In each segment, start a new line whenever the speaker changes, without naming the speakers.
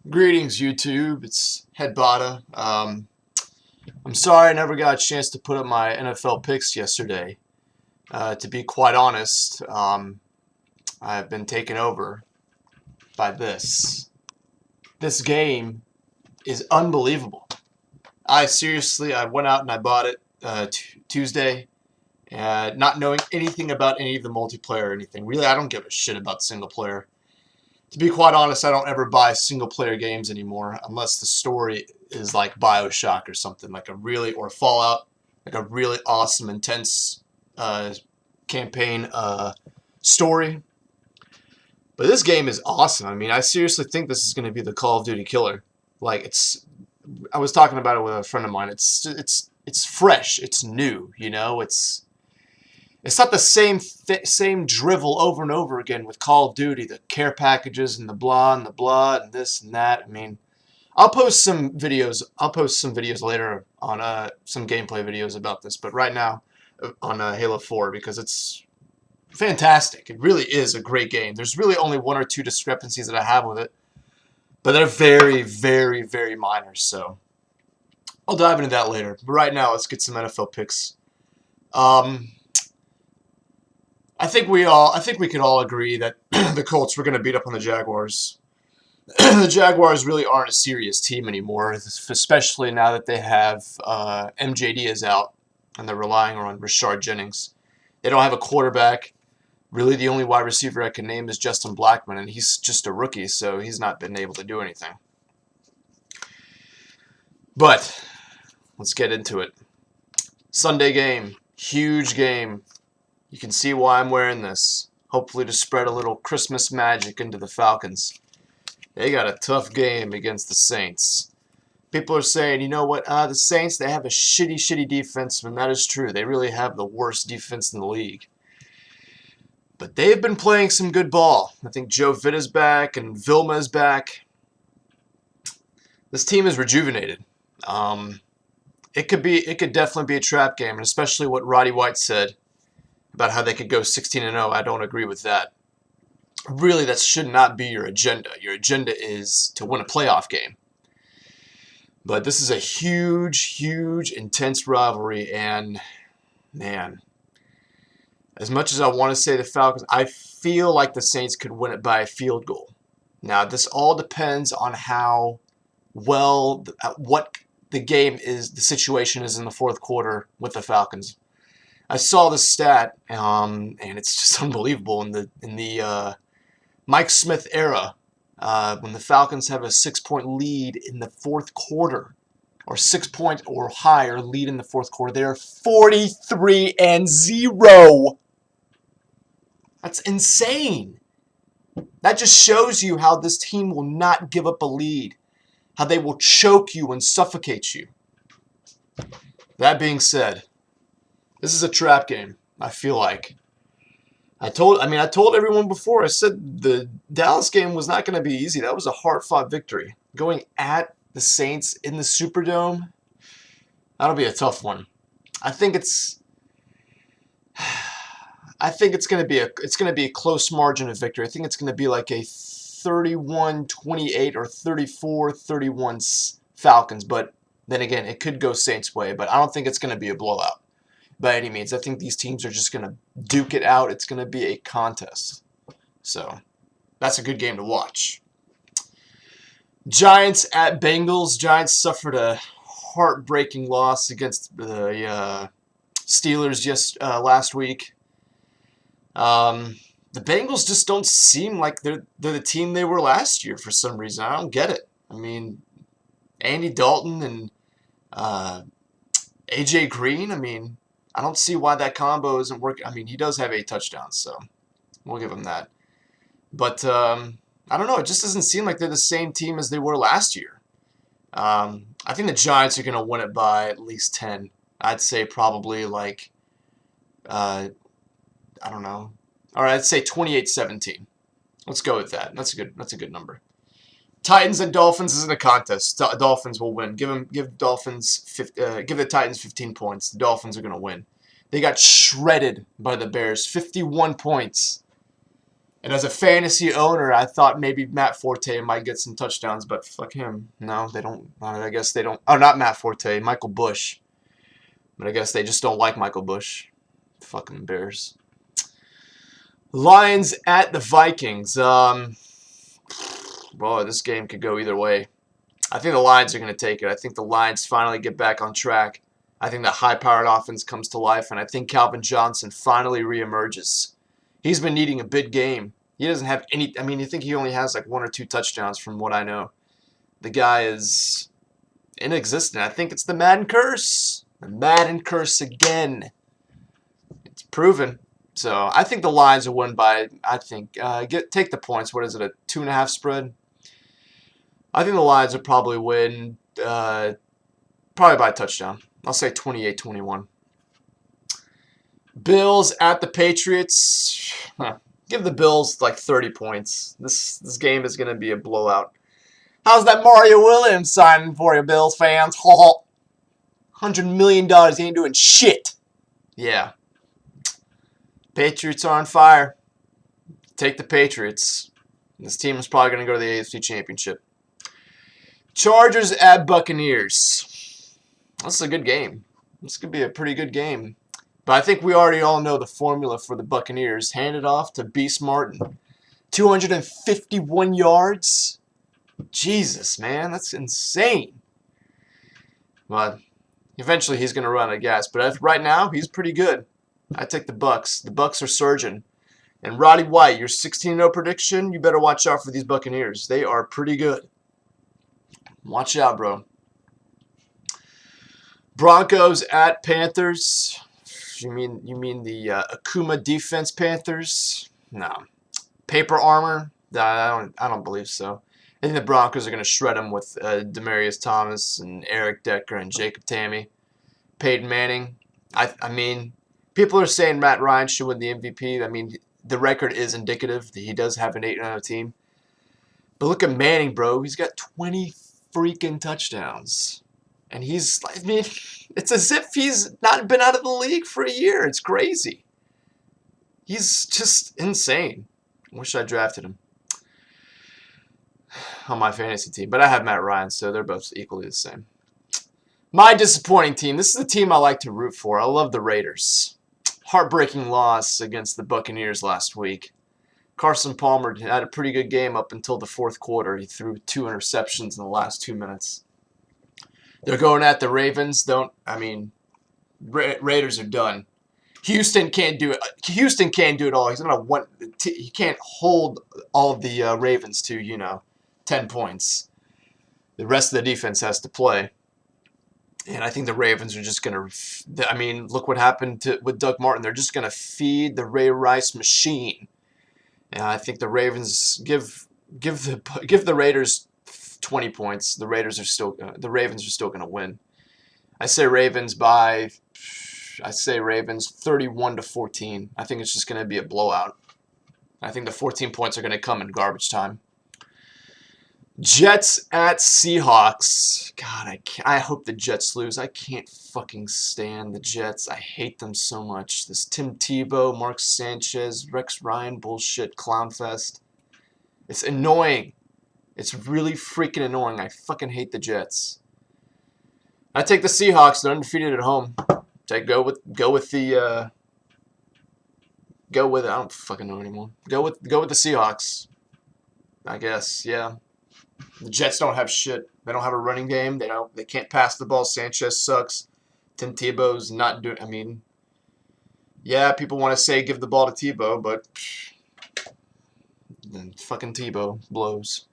Greetings, YouTube. It's HIBBITY. I'm sorry I never got a chance to put up my NFL picks yesterday. To be quite honest, I've been taken over by this. This game is unbelievable. I went out and I bought it Tuesday, not knowing anything about any of the multiplayer or anything. Really, I don't give a shit about single player. To be quite honest, I don't ever buy single-player games anymore unless the story is like BioShock or something, or Fallout, like a really awesome, intense campaign story. But this game is awesome. I mean, I seriously think this is going to be the Call of Duty killer. I was talking about it with a friend of mine. It's fresh. It's new. You know, it's not the same drivel over and over again with Call of Duty, the care packages and the blah and this and that. I mean, I'll post some videos. I'll post some videos later on some gameplay videos about this. But right now on Halo 4 because it's fantastic. It really is a great game. There's really only one or two discrepancies that I have with it, but they're very, very, very minor. So I'll dive into that later. But right now, let's get some NFL picks. I think we could all agree that the Colts were going to beat up on the Jaguars. The Jaguars really aren't a serious team anymore, especially now that they have MJD is out and they're relying on Rashard Jennings. They don't have a quarterback. Really, the only wide receiver I can name is Justin Blackmon, and he's just a rookie, so he's not been able to do anything. But let's get into it. Sunday game, huge game. You can see why I'm wearing this. Hopefully to spread a little Christmas magic into the Falcons. They got a tough game against the Saints. People are saying, you know what, the Saints, they have a shitty defense, and that is true. They really have the worst defense in the league. But they've been playing some good ball. I think Joe Vitta's back and Vilma's back. This team is rejuvenated. It could definitely be a trap game, and especially what Roddy White said about how they could go 16-0. I don't agree with that. Really, that should not be your agenda. Your agenda is to win a playoff game. But this is a huge, intense rivalry, and man, as much as I want to say the Falcons, I feel like the Saints could win it by a field goal. Now, this all depends on how well, what the game is, the situation is in the fourth quarter with the Falcons. I saw the stat, and it's just unbelievable. In the Mike Smith era, when the Falcons have a 6-point lead in the fourth quarter, or 6-point or higher lead in the fourth quarter, they are 43-0. That's insane. That just shows you how this team will not give up a lead, how they will choke you and suffocate you. That being said, this is a trap game, I feel like. I told everyone before, I said the Dallas game was not going to be easy. That was a hard-fought victory. Going at the Saints in the Superdome, that'll be a tough one. I think it's going to be a close margin of victory. I think it's going to be like a 31-28 or 34-31 Falcons, but then again, it could go Saints' way, but I don't think it's going to be a blowout by any means. I think these teams are just going to duke it out. It's going to be a contest. So, that's a good game to watch. Giants at Bengals. Giants suffered a heartbreaking loss against the Steelers last week. The Bengals just don't seem like they're the team they were last year for some reason. I don't get it. I mean, Andy Dalton and AJ Green, I mean, I don't see why that combo isn't working. I mean, he does have 8 touchdowns, so we'll give him that. But I don't know. It just doesn't seem like they're the same team as they were last year. I think the Giants are going to win it by at least 10. I'd say probably like, I don't know. All right, I'd say 28-17. Let's go with that. That's a good number. Titans and Dolphins isn't a contest. Dolphins will win. Give the Titans 15 points. The Dolphins are going to win. They got shredded by the Bears, 51 points. And as a fantasy owner, I thought maybe Matt Forte might get some touchdowns, but fuck him. No, they don't. I guess they don't. Oh, not Matt Forte, Michael Bush. But I guess they just don't like Michael Bush. Fucking Bears. Lions at the Vikings. Boy, this game could go either way. I think the Lions are going to take it. I think the Lions finally get back on track. I think the high-powered offense comes to life, and I think Calvin Johnson finally reemerges. He's been needing a big game. He doesn't have any. I mean, you think he only has like 1 or 2 touchdowns from what I know. The guy is inexistent. I think it's the Madden curse. The Madden curse again. It's proven. So I think the Lions will win by, I think, take the points. What is it, a 2.5 spread? I think the Lions will probably win probably by a touchdown. I'll say 28-21. Bills at the Patriots. Give the Bills like 30 points. This game is going to be a blowout. How's that Mario Williams signing for you, Bills fans? $100 million. He ain't doing shit. Yeah. Patriots are on fire. Take the Patriots. This team is probably going to go to the AFC Championship. Chargers at Buccaneers. This is a good game. This could be a pretty good game. But I think we already all know the formula for the Buccaneers. Hand it off to Beast Martin. 251 yards. Jesus, man. That's insane. But eventually he's going to run out of gas. But right now, he's pretty good. I take the Bucs. The Bucs are surging. And Roddy White, your 16-0 prediction, you better watch out for these Buccaneers. They are pretty good. Watch out, bro. Broncos at Panthers. You mean the Akuma defense Panthers? No. Paper armor? I don't believe so. I think the Broncos are going to shred them with Demaryius Thomas and Eric Decker and Jacob Tamme. Peyton Manning. I mean, people are saying Matt Ryan should win the MVP. I mean, the record is indicative that he does have an 8-0 team. But look at Manning, bro. He's got 20 freaking touchdowns. And he's, I mean, it's as if he's not been out of the league for a year. It's crazy. He's just insane. Wish I drafted him on my fantasy team. But I have Matt Ryan, so they're both equally the same. My disappointing team. This is the team I like to root for. I love the Raiders. Heartbreaking loss against the Buccaneers last week. Carson Palmer had a pretty good game up until the fourth quarter. He threw 2 interceptions in the last 2 minutes. They're going at the Ravens. Raiders are done. Houston can't do it. Houston can't do it all. He can't hold all of the Ravens to 10 points. The rest of the defense has to play. And I think the Ravens are just going to. I mean, look what happened with Doug Martin. They're just going to feed the Ray Rice machine. And I think the Ravens give the Raiders 20 points. The Ravens are still going to win. I say Ravens 31-14. I think it's just going to be a blowout. I think the 14 points are going to come in garbage time. Jets at Seahawks. God, I hope the Jets lose. I can't fucking stand the Jets. I hate them so much. This Tim Tebow, Mark Sanchez, Rex Ryan bullshit clown fest. It's annoying. It's really freaking annoying. I fucking hate the Jets. I take the Seahawks. They're undefeated at home. Go with I don't fucking know anymore. Go with the Seahawks. I guess, yeah. The Jets don't have shit. They don't have a running game. They can't pass the ball. Sanchez sucks. Tim Tebow's not doing. I mean, yeah, people want to say give the ball to Tebow, but then fucking Tebow blows.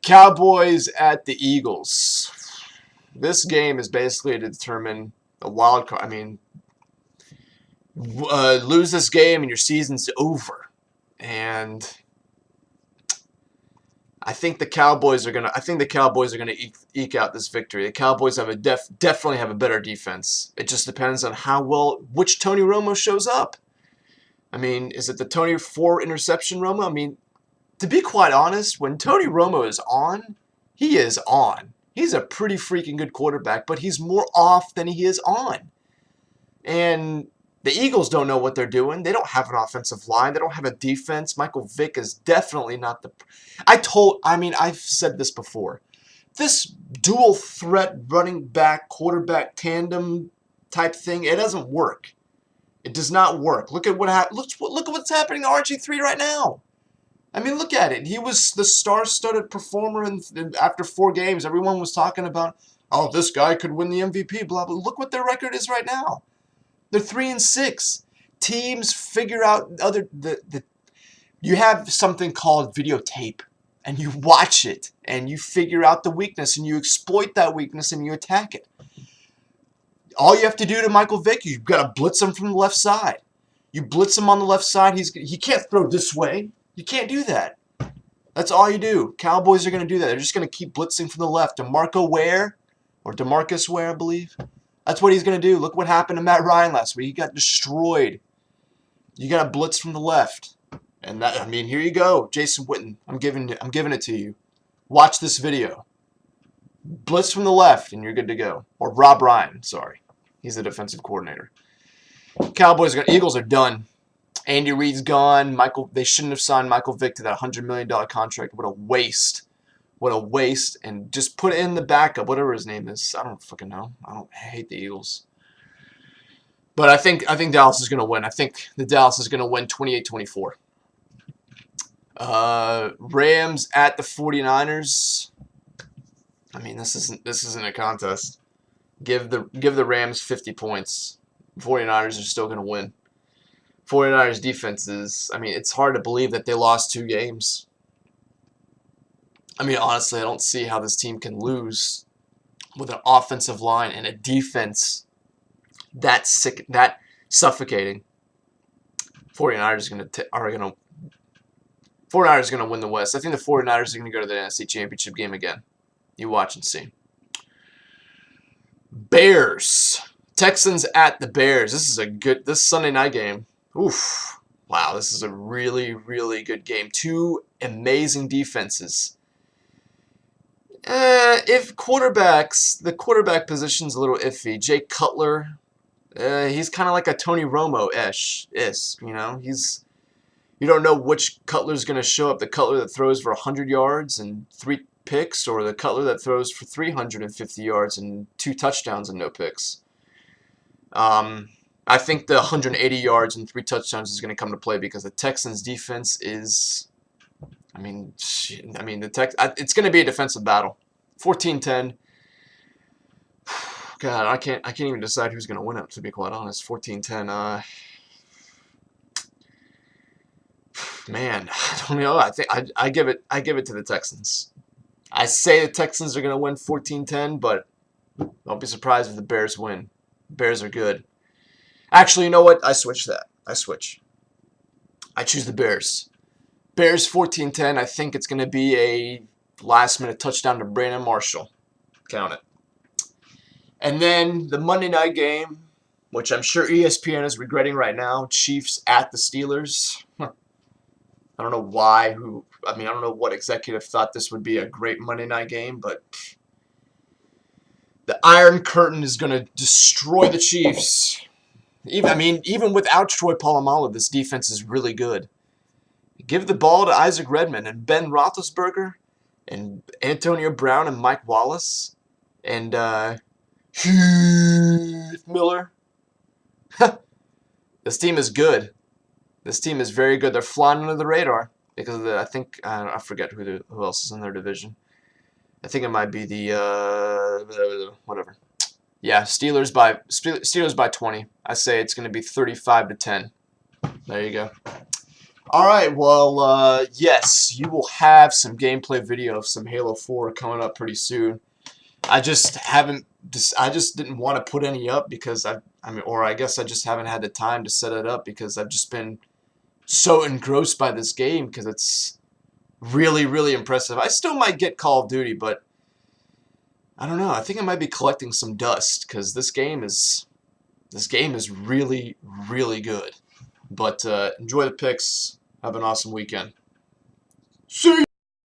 Cowboys at the Eagles. This game is basically to determine a wild card. I mean, lose this game and your season's over. And I think the Cowboys are gonna eke out this victory. The Cowboys have definitely have a better defense. It just depends on which Tony Romo shows up. I mean, is it the Tony 4 interception Romo? I mean, to be quite honest, when Tony Romo is on, he is on. He's a pretty freaking good quarterback, but he's more off than he is on. And The Eagles don't know what they're doing. They don't have an offensive line. They don't have a defense. Michael Vick is definitely not the... I've said this before. This dual threat running back, quarterback tandem type thing, it doesn't work. It does not work. Look at what look at what's happening to RG3 right now. I mean, look at it. He was the star-studded performer, and after 4 games, everyone was talking about, oh, this guy could win the MVP, blah, blah. Look what their record is right now. They're 3-6. Teams figure out you have something called videotape, and you watch it, and you figure out the weakness, and you exploit that weakness, and you attack it. All you have to do to Michael Vick, you've got to blitz him from the left side. You blitz him on the left side, he can't throw this way. You can't do that. That's all you do. Cowboys are going to do that. They're just going to keep blitzing from the left. DeMarcus Ware, I believe. That's what he's going to do. Look what happened to Matt Ryan last week. He got destroyed. You got to blitz from the left. And that, I mean, here you go. Jason Witten, I'm giving it to you. Watch this video. Blitz from the left, and you're good to go. Or Rob Ryan, sorry. He's the defensive coordinator. Eagles are done. Andy Reid's gone. They shouldn't have signed Michael Vick to that $100 million contract. What a waste. What a waste. And just put in the backup, whatever his name is. I don't fucking know. I hate the Eagles. But I think Dallas is going to win. I think the Dallas is going to win 28-24. Rams at the 49ers. I mean, this isn't a contest. Give the Rams 50 points. 49ers are still going to win. 49ers defense is, I mean, it's hard to believe that they lost 2 games. I mean, honestly, I don't see how this team can lose with an offensive line and a defense that suffocating. 49ers are going to win the West. I think the 49ers are going to go to the NFC Championship game again. You watch and see. Bears. Texans at the Bears. This Sunday night game. Oof. Wow, this is a really, really good game. 2 amazing defenses. The quarterback position's a little iffy. Jake Cutler, he's kind of like a Tony Romo-ish. You know, you don't know which Cutler's going to show up. The Cutler that throws for 100 yards and 3 picks, or the Cutler that throws for 350 yards and 2 touchdowns and no picks. I think the 180 yards and 3 touchdowns is going to come to play because the Texans' defense is, it's going to be a defensive battle. 14-10. God, I can't even decide who's going to win it, to be quite honest. 14-10. Man, I don't know. I think I give it to the Texans. I say the Texans are going to win 14-10, but don't be surprised if the Bears win. Bears are good. Actually, you know what? I switch that. I choose the Bears. Bears 14-10. I think it's going to be a last-minute touchdown to Brandon Marshall. Count it. And then the Monday night game, which I'm sure ESPN is regretting right now, Chiefs at the Steelers. I don't know why. I don't know what executive thought this would be a great Monday night game, but the Iron Curtain is going to destroy the Chiefs. Even without Troy Polamalu, this defense is really good. Give the ball to Isaac Redman and Ben Roethlisberger and Antonio Brown and Mike Wallace and Heath Miller. This team is good. This team is very good. They're flying under the radar because of I forget who else is in their division. I think it might be the whatever. Yeah, Steelers by 20. I say it's going to be 35-10. There you go. All right, well, yes, you will have some gameplay video of some Halo 4 coming up pretty soon. I just didn't want to put any up because I guess I just haven't had the time to set it up because I've just been so engrossed by this game because it's really, really impressive. I still might get Call of Duty, but I don't know. I think I might be collecting some dust because this game is really, really good. But enjoy the picks. Have an awesome weekend. See ya!